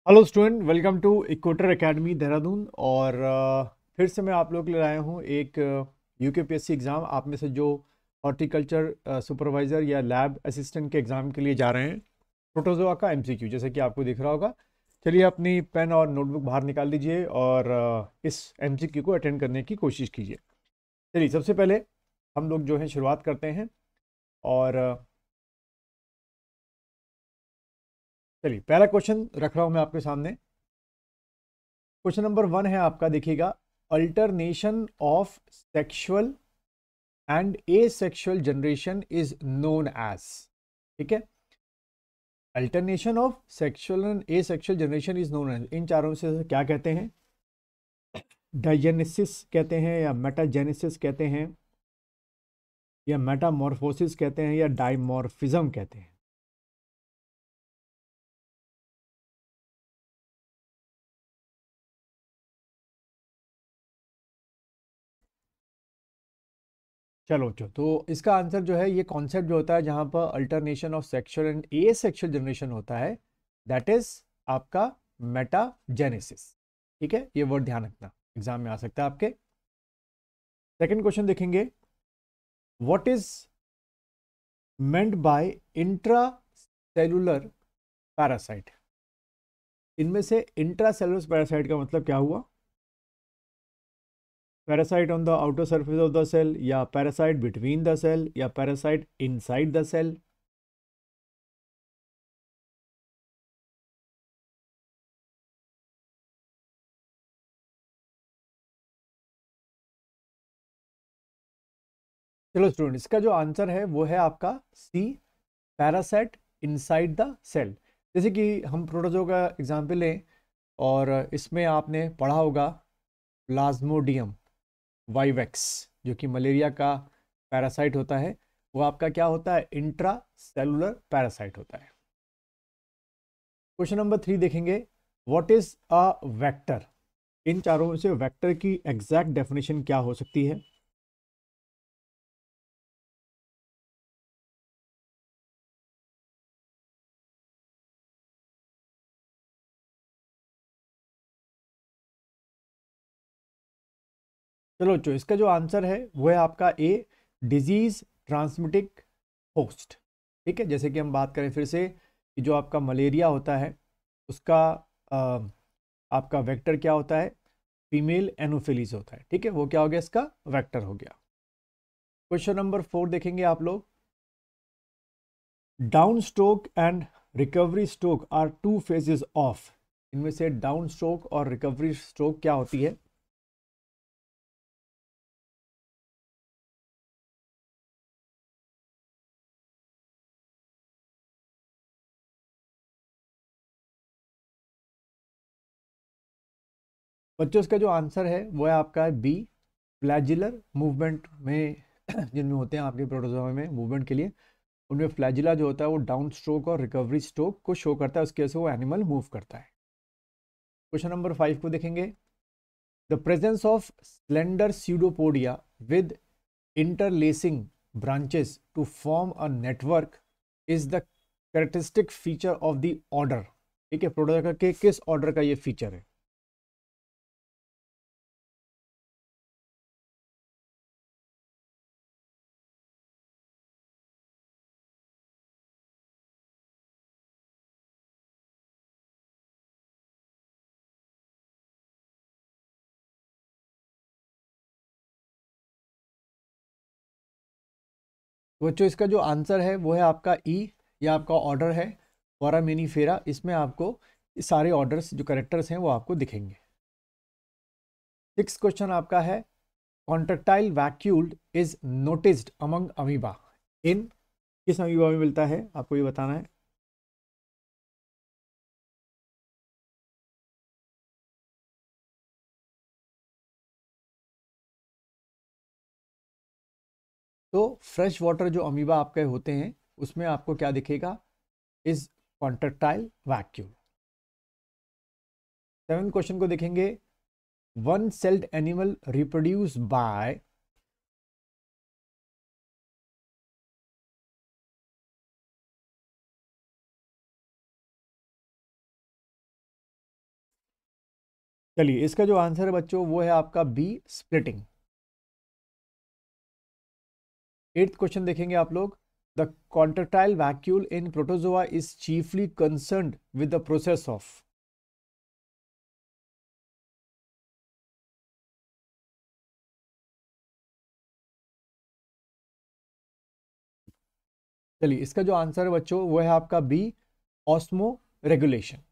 Hello student, welcome to Equator Academy Dehradun. और फिर से मैं आप लोग के लिए आया हूँ एक यूकेपीएससी एग्ज़ाम। आप में से जो हॉर्टिकल्चर सुपरवाइज़र या लैब असिस्टेंट के एग्ज़ाम के लिए जा रहे हैं, प्रोटोजोआ का एमसीक्यू जैसे कि आपको दिख रहा होगा। चलिए अपनी पेन और नोटबुक बाहर निकाल लीजिए और इस एमसीक्यू को अटेंड करने की कोशिश कीजिए। चलिए सबसे पहले हम लोग जो है शुरुआत करते हैं। और चलिए पहला क्वेश्चन रख रहा हूँ मैं आपके सामने। क्वेश्चन नंबर 1 है आपका, देखिएगा। Alternation of sexual and asexual generation is known as. ठीक है, alternation of sexual and asexual generation is known as, इन चारों से क्या कहते हैं? डाइजेनेसिस कहते हैं, या मेटाजेनेसिस कहते हैं, या मेटामॉर्फोसिस कहते हैं, या डाइमॉर्फिज्म कहते हैं। चलो तो इसका आंसर जो है, ये कॉन्सेप्ट जो होता है जहां पर alternation of sexual and asexual generation होता है, दैट इज आपका मेटाजेनेसिस। ठीक है, ये वर्ड ध्यान रखना, एग्जाम में आ सकता है आपके। सेकंड क्वेश्चन देखेंगे। What is meant by intra cellular parasite? इनमें से इंट्रा सेलुलर पैरासाइट का मतलब क्या हुआ? Parasite on the outer surface of the cell, या पैरासाइट बिटवीन द सेल, या पैरासाइट इनसाइड द सेल? चलो स्टूडेंट, इसका जो आंसर है वो है आपका C, parasite inside the cell. जैसे कि हम प्रोटोजो का एग्जाम्पल लें, और इसमें आपने पढ़ा होगा प्लाज्मोडियम वाइवेक्स, जो कि मलेरिया का पैरासाइट होता है। वो आपका क्या होता है? इंट्रा सेलुलर पैरासाइट होता है। क्वेश्चन नंबर 3 देखेंगे। What is a vector? इन चारों में से वेक्टर की एग्जैक्ट डेफिनेशन क्या हो सकती है? चलो जो इसका जो आंसर है वो है आपका ए, डिजीज ट्रांसमिटिंग होस्ट। ठीक है, जैसे कि हम बात करें फिर से कि जो आपका मलेरिया होता है उसका अ, आपका वेक्टर क्या होता है? फीमेल एनोफिलीज होता है। ठीक है, वो क्या हो गया? इसका वेक्टर हो गया। क्वेश्चन नंबर 4 देखेंगे आप लोग। Down stroke and recovery stroke are two phases of. इनमें से डाउन स्ट्रोक और रिकवरी स्ट्रोक क्या होती है? बच्चों, इसका जो आंसर है वो है आपका बी, फ्लैजिलर मूवमेंट में जिनमें होते हैं आपके प्रोटोजोआ में मूवमेंट के लिए, उनमें फ्लैजिला जो होता है वो डाउन स्ट्रोक और रिकवरी स्ट्रोक को शो करता है, उसकी वजह से वो एनिमल मूव करता है। क्वेश्चन नंबर 5 को देखेंगे। The presence of slender pseudopodia with interlacing branches to form a network is the characteristic feature of the order। ठीक है, प्रोटोजोआ के किस ऑर्डर का ये फीचर है? तो बच्चों, इसका जो आंसर है वो है आपका ई, या आपका ऑर्डर है फोरामिनीफेरा। इसमें आपको सारे ऑर्डर्स जो करेक्टर्स हैं वो आपको दिखेंगे। 6 क्वेश्चन आपका है। Contractile vacuole is noticed among amoeba. इन किस अमीबा में मिलता है, आपको ये बताना है। तो फ्रेश वाटर जो अमीबा आपके होते हैं उसमें आपको क्या दिखेगा? Is contractile vacuole. 7 क्वेश्चन को देखेंगे। One sailed animal reproduce by. चलिए, इसका जो आंसर है बच्चों वो है आपका बी, स्प्लिटिंग। 8th क्वेश्चन देखेंगे आप लोग। The contractile vacuole in protozoa is chiefly concerned with the process of. चलिए, इसका जो आंसर है बच्चों वो है आपका B, osmoregulation.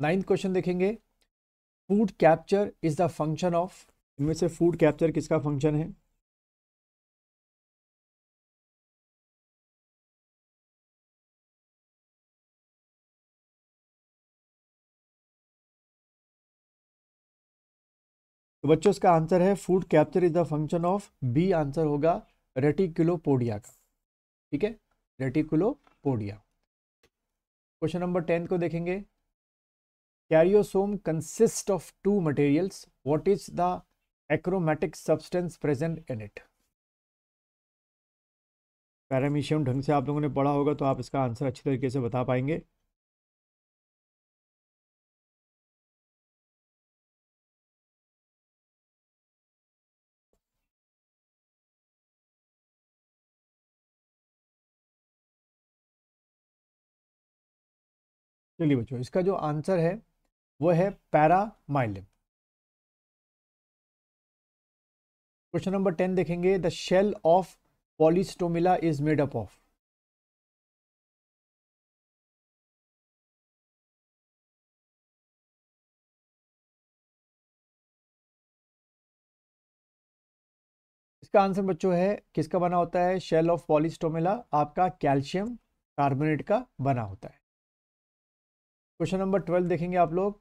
9th question देखेंगे। Food capture is the function of, इनमें से फूड कैप्चर किसका फंक्शन है? तो बच्चों इसका आंसर है food capture is the function of, B answer होगा रेटिकुलोपोडिया का। ठीक है, रेटिकुलोपोडिया। क्वेश्चन नंबर 10 को देखेंगे। Karyosome consist of two materials, what is the achromatic substance present in it? Paramecium ढंग से आप लोगों ने पढ़ा होगा तो आप इसका आंसर अच्छी तरीके से बता पाएंगे। चलिए बच्चों, इसका जो आंसर है वो है पैरामाइलिन। क्वेश्चन नंबर 10 देखेंगे। The shell of polystomella is made up of. इसका आंसर बच्चों है किसका बना होता है? शेल ऑफ पॉलीस्टोमिला आपका कैल्शियम कार्बोनेट का बना होता है। क्वेश्चन नंबर 12 देखेंगे आप लोग।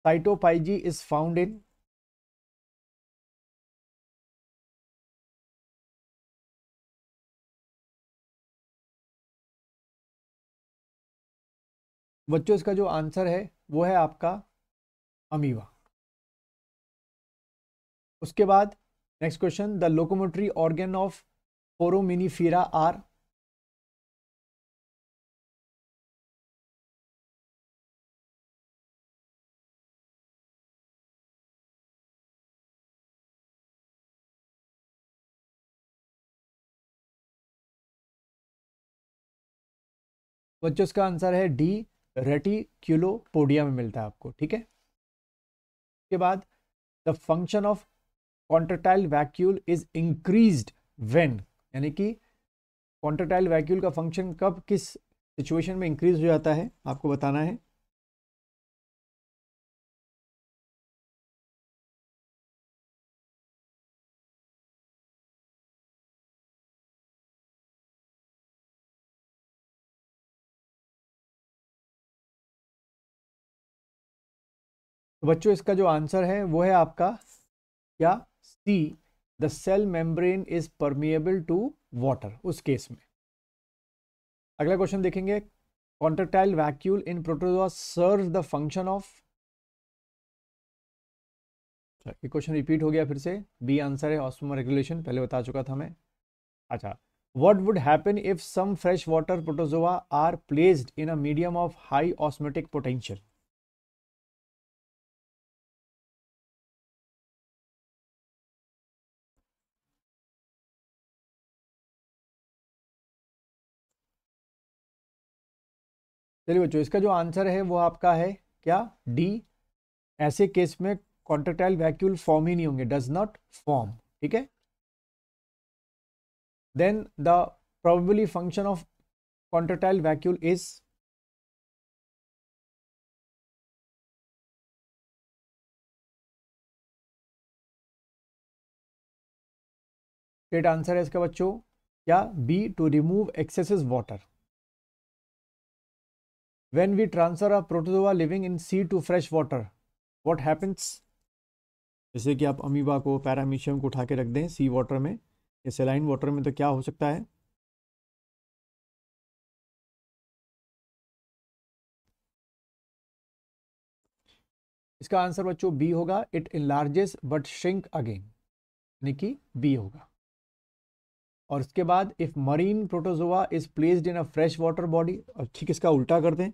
साइटोपाइजी इज फाउंड इन। बच्चों इसका जो आंसर है वो है आपका अमीबा। उसके बाद next question. The locomotory organ of foraminifera are. बच्चों इसका आंसर है डी, रेटिक्युलोपोडिया में मिलता है आपको। ठीक है, उसके बाद the function of contractile vacuole is increased when, यानी कि कॉन्ट्रेक्टाइल वैक्यूल का फंक्शन कब, किस सिचुएशन में इंक्रीज हो जाता है आपको बताना है। तो बच्चों इसका जो आंसर है वो है आपका क्या, C, the cell membrane is permeable to water, उस केस में। अगला क्वेश्चन देखेंगे। Contractile vacuole in protozoa serve the function of. ये क्वेश्चन रिपीट हो गया फिर से। बी आंसर है ऑस्मो रेगुलेशन, पहले बता चुका था मैं। अच्छा, what would happen if some fresh water protozoa are placed in a medium of high osmotic potential? चलिए बच्चों, इसका जो आंसर है वो आपका है क्या, डी। ऐसे केस में कॉन्ट्रेक्टाइल वैक्यूल फॉर्म ही नहीं होंगे, डज नॉट फॉर्म। ठीक है, then the probably function of contractile vacuole is. Straight answer है इसका बच्चों क्या, B, to remove excessive water. When we transfer a protozoa living in sea to fresh water, what happens? जैसे कि आप amoeba को, पैरामीशियम को उठा के रख दें सी वाटर में या सेलाइन वाटर में, तो क्या हो सकता है? इसका आंसर बच्चों बी होगा, इट इनलार्जेस बट श्रिंक अगेन, यानी कि बी होगा। और इसके बाद if marine protozoa is placed in a fresh water body, और ठीक इसका उल्टा कर दें।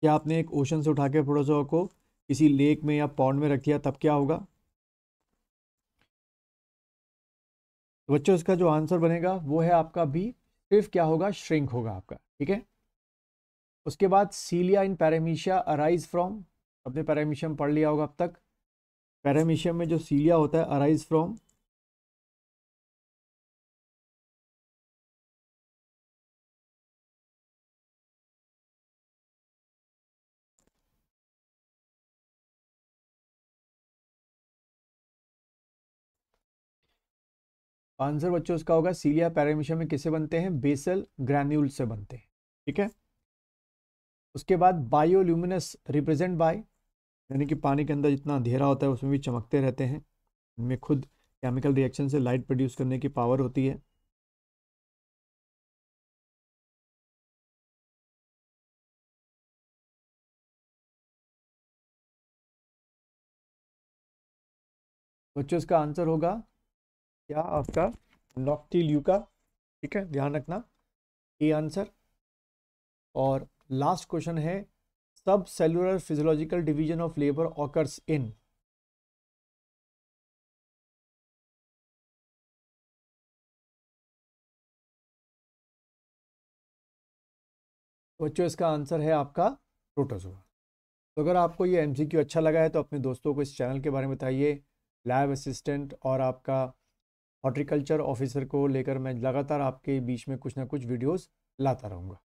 क्या आपने एक ओशन से उठा के प्रोटोजोआ को किसी लेक में या पॉन्ड में रख दिया, तब क्या होगा? तो बच्चों इसका जो आंसर बनेगा वो है आपका बी, सिर्फ क्या होगा, श्रिंक होगा आपका, ठीक है। उसके बाद सीलिया इन पैरामीशिया अराइज फ्रॉम, अपने पैरामीशियम पढ़ लिया होगा अब तक। पैरामीशियम में जो सीलिया होता है अराइज फ्रॉम, आंसर बच्चों इसका होगा सीलिया पैरामीशियम में किससे बनते हैं, बेसल ग्रैन्यूल से बनते हैं, ठीक है। उसके बाद बायोल्यूमिनस रिप्रेजेंट बाय, यानी कि पानी के अंदर जितना अंधेरा होता है उसमें भी चमकते रहते हैं, इनमें खुद केमिकल रिएक्शन से लाइट प्रोड्यूस करने की पावर होती है। बच्चों इसका आंसर होगा क्या आपका, नॉक्टिल्यूका, ठीक है, ध्यान रखना ये आंसर। और लास्ट क्वेश्चन है, सब cellular physiological division of labour occurs in, बच्चों इसका आंसर है आपका प्रोटोजोआ। तो अगर आपको ये एमसीक्यू अच्छा लगा है तो अपने दोस्तों को इस चैनल के बारे में बताइए। लैब असिस्टेंट और आपका हॉर्टिकल्चर ऑफिसर को लेकर मैं लगातार आपके बीच में कुछ ना कुछ वीडियोस लाता रहूँगा।